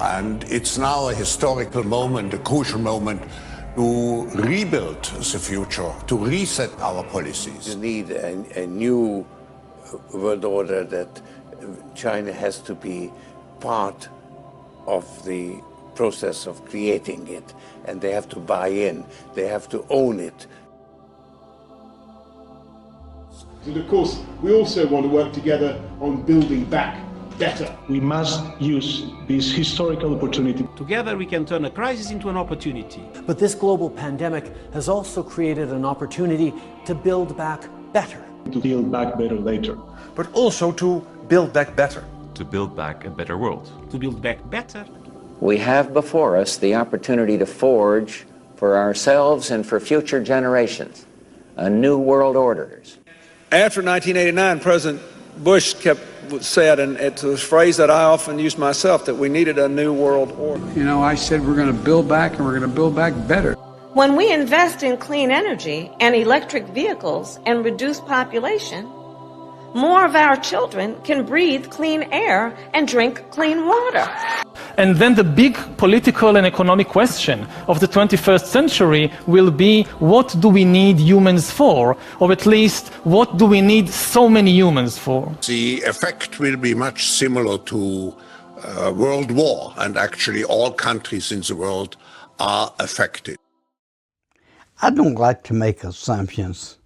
And it's now a historical moment, a crucial moment to rebuild the future, to reset our policies. You need a new world order that China has to be part of the process of creating it, and they have to buy in, they have to own it. And of course, we also want to work together on building back better. We must use this historical opportunity. Together we can turn a crisis into an opportunity. But this global pandemic has also created an opportunity to build back better. To build back better later. But also to build back better. To build back a better world. To build back better. We have before us the opportunity to forge for ourselves and for future generations a new world order. After 1989, President Bush said, and it's a phrase that I often use myself, that we needed a new world order. You know, I said we're going to build back, and we're going to build back better. When we invest in clean energy and electric vehicles and reduce population, more of our children can breathe clean air and drink clean water. And then the big political and economic question of the 21st century will be, what do we need humans for? Or at least, what do we need so many humans for? The effect will be much similar to World War, and actually all countries in the world are affected. I don't like to make assumptions,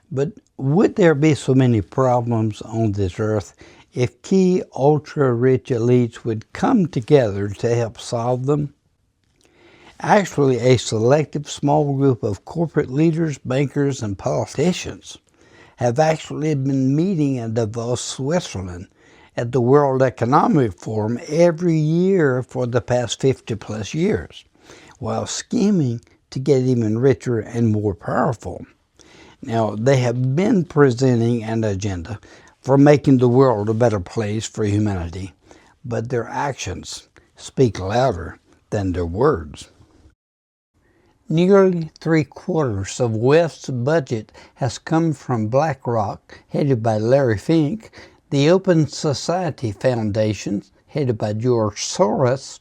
but would there be so many problems on this earth if key ultra-rich elites would come together to help solve them? Actually, a selective small group of corporate leaders, bankers, and politicians have actually been meeting in Davos, Switzerland at the World Economic Forum every year for the past 50-plus years, while scheming to get even richer and more powerful. Now, they have been presenting an agenda for making the world a better place for humanity, but their actions speak louder than their words. Nearly 3/4 of WEF's budget has come from BlackRock, headed by Larry Fink, the Open Society Foundation, headed by George Soros,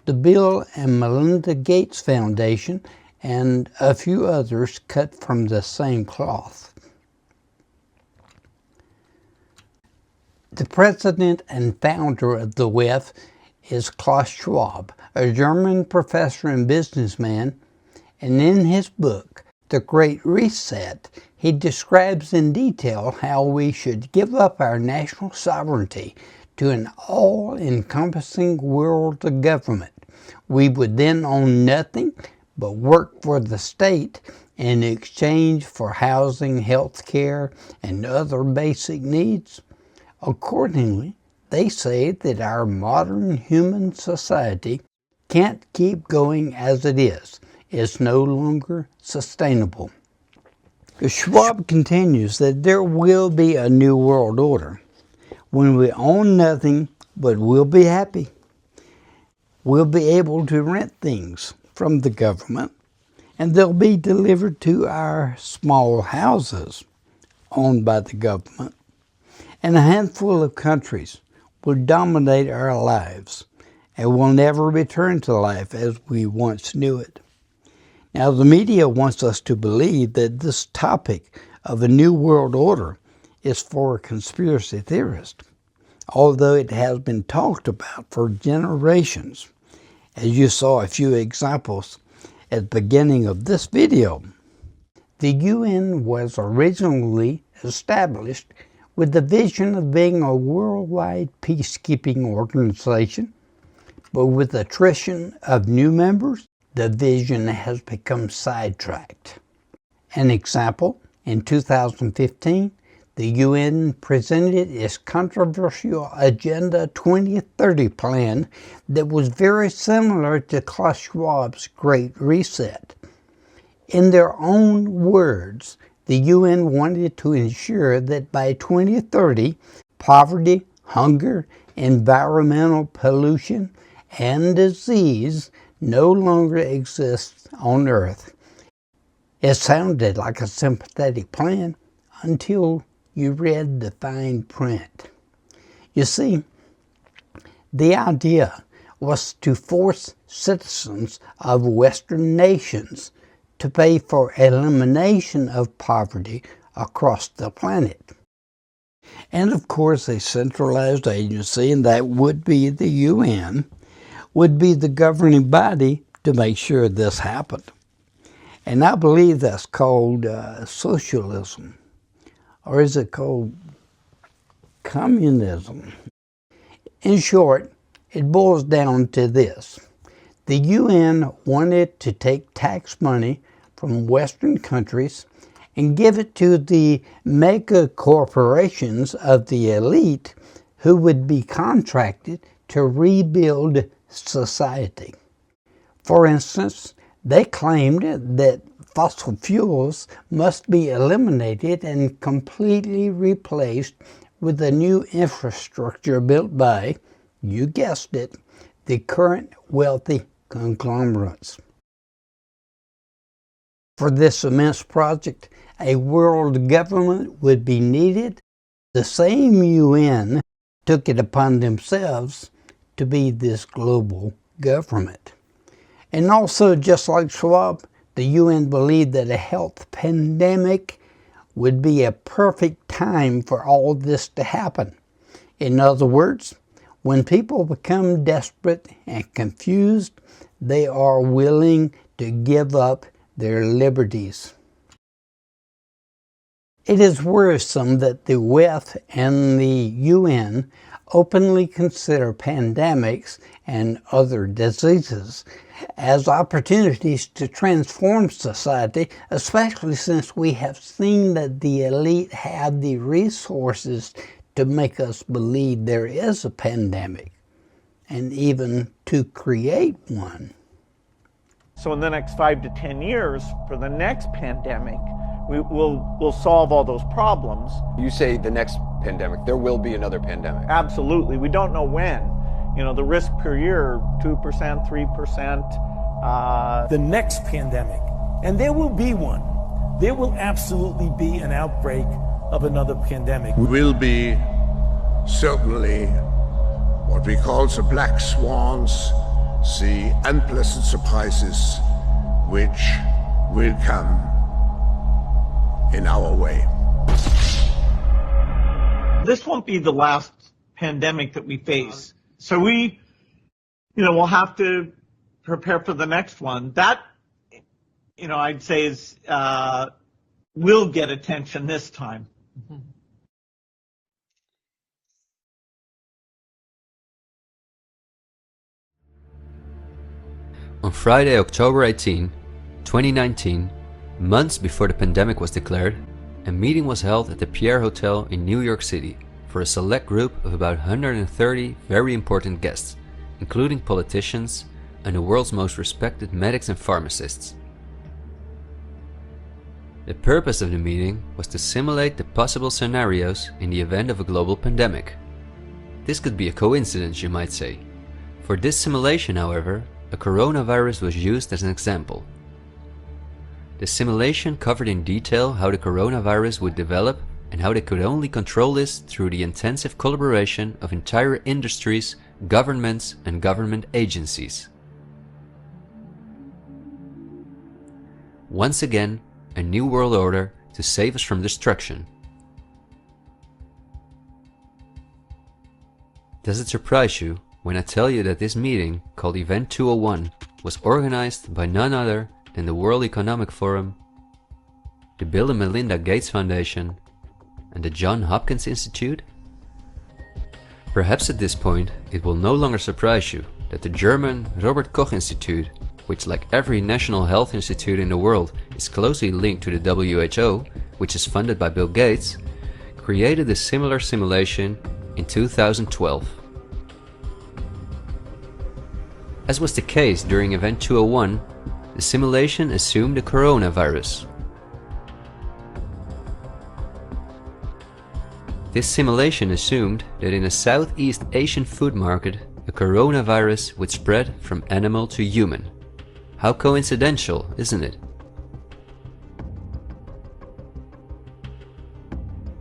the Bill and Melinda Gates Foundation, and a few others cut from the same cloth. The president and founder of the WEF is Klaus Schwab, a German professor and businessman, and in his book, The Great Reset, he describes in detail how we should give up our national sovereignty to an all-encompassing world government. We would then own nothing but work for the state in exchange for housing, health care, and other basic needs. Accordingly, they say that our modern human society can't keep going as it is. It's no longer sustainable. Schwab continues that there will be a new world order when we own nothing, but we'll be happy. We'll be able to rent things from the government, and they'll be delivered to our small houses owned by the government. And a handful of countries will dominate our lives, and we'll never return to life as we once knew it. Now, the media wants us to believe that this topic of a new world order is for conspiracy theorists, although it has been talked about for generations, as you saw a few examples at the beginning of this video. The UN was originally established with the vision of being a worldwide peacekeeping organization, but with attrition of new members, the vision has become sidetracked. An example, in 2015, the UN presented its controversial Agenda 2030 plan that was very similar to Klaus Schwab's Great Reset. In their own words, the UN wanted to ensure that by 2030, poverty, hunger, environmental pollution, and disease no longer exists on Earth. It sounded like a sympathetic plan until you read the fine print. You see, the idea was to force citizens of Western nations to pay for elimination of poverty across the planet. And of course, a centralized agency, and that would be the UN, would be the governing body to make sure this happened. And I believe that's called socialism. Or is it called communism? In short, it boils down to this. The UN wanted to take tax money from Western countries and give it to the mega corporations of the elite who would be contracted to rebuild society. For instance, they claimed that fossil fuels must be eliminated and completely replaced with a new infrastructure built by, you guessed it, the current wealthy conglomerates. For this immense project, a world government would be needed. The same UN took it upon themselves to be this global government. And also, just like Schwab, the UN believed that a health pandemic would be a perfect time for all this to happen. In other words, when people become desperate and confused, they are willing to give up their liberties. It is worrisome that the WEF and the UN openly consider pandemics and other diseases as opportunities to transform society, especially since we have seen that the elite have the resources to make us believe there is a pandemic, and even to create one. So in the next 5 to 10 years, for the next pandemic, we'll solve all those problems. You say the next pandemic, there will be another pandemic. Absolutely. We don't know when. You know, the risk per year, 2%, 3%. The next pandemic, and there will be one. There will absolutely be an outbreak of another pandemic. Will be certainly what we call the black swans, the unpleasant surprises which will come in our way. This won't be the last pandemic that we face. So we'll have to prepare for the next one. That, I'd say is, will get attention this time. Mm-hmm. On Friday, October 18, 2019, months before the pandemic was declared, a meeting was held at the Pierre Hotel in New York City for a select group of about 130 very important guests, including politicians and the world's most respected medics and pharmacists. The purpose of the meeting was to simulate the possible scenarios in the event of a global pandemic. This could be a coincidence, you might say. For this simulation, however, a coronavirus was used as an example. The simulation covered in detail how the coronavirus would develop and how they could only control this through the intensive collaboration of entire industries, governments, and government agencies. Once again, a new world order to save us from destruction. Does it surprise you when I tell you that this meeting, called Event 201, was organized by none other than the World Economic Forum, the Bill and Melinda Gates Foundation, and the Johns Hopkins Institute? Perhaps at this point it will no longer surprise you that the German Robert Koch Institute, which like every national health institute in the world is closely linked to the WHO, which is funded by Bill Gates, created a similar simulation in 2012. As was the case during Event 201, the simulation assumed the coronavirus. This simulation assumed that in a Southeast Asian food market, a coronavirus would spread from animal to human. How coincidental, isn't it?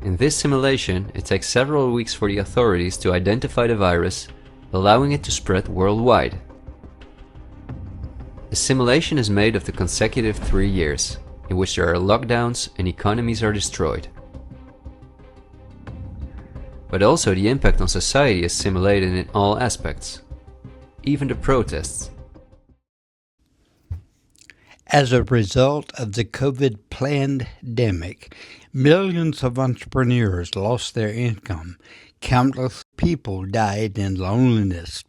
In this simulation, it takes several weeks for the authorities to identify the virus allowing it to spread worldwide. A simulation is made of the consecutive 3 years, in which there are lockdowns and economies are destroyed. But also the impact on society is simulated in all aspects, even the protests. As a result of the COVID pandemic, millions of entrepreneurs lost their income. Countless people died in loneliness,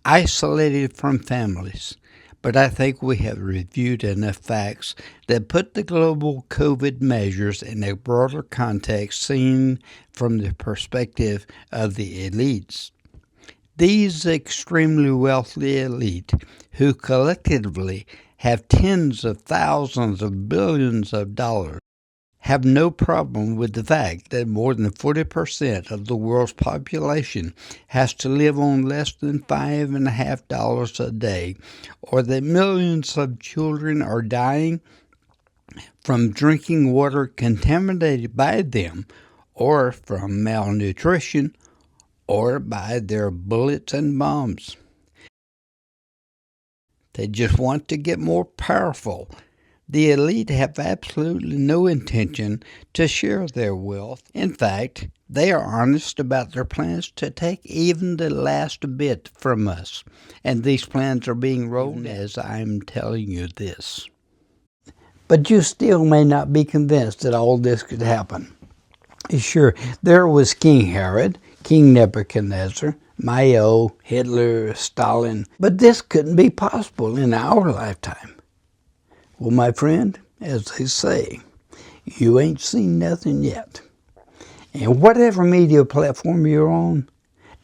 isolated from families. But I think we have reviewed enough facts that put the global COVID measures in a broader context seen from the perspective of the elites. These extremely wealthy elite, who collectively have tens of thousands of billions of dollars, have no problem with the fact that more than 40% of the world's population has to live on less than $5.50 a day, or that millions of children are dying from drinking water contaminated by them, or from malnutrition, or by their bullets and bombs. They just want to get more powerful. The elite have absolutely no intention to share their wealth. In fact, they are honest about their plans to take even the last bit from us. And these plans are being rolled as I'm telling you this. But you still may not be convinced that all this could happen. Sure, there was King Herod, King Nebuchadnezzar, Mao, Hitler, Stalin, but this couldn't be possible in our lifetime. Well, my friend, as they say, you ain't seen nothing yet. And whatever media platform you're on,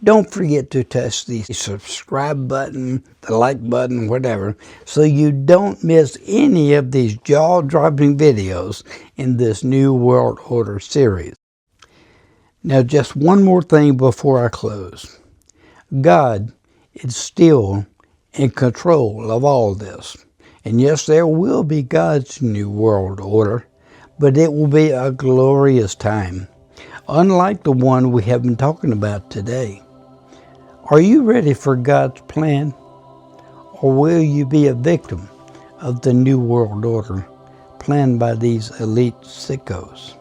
don't forget to touch the subscribe button, the like button, whatever, so you don't miss any of these jaw-dropping videos in this New World Order series. Now, just one more thing before I close. God is still in control of all this. And yes, there will be God's new world order, but it will be a glorious time, unlike the one we have been talking about today. Are you ready for God's plan? Or will you be a victim of the new world order planned by these elite sickos?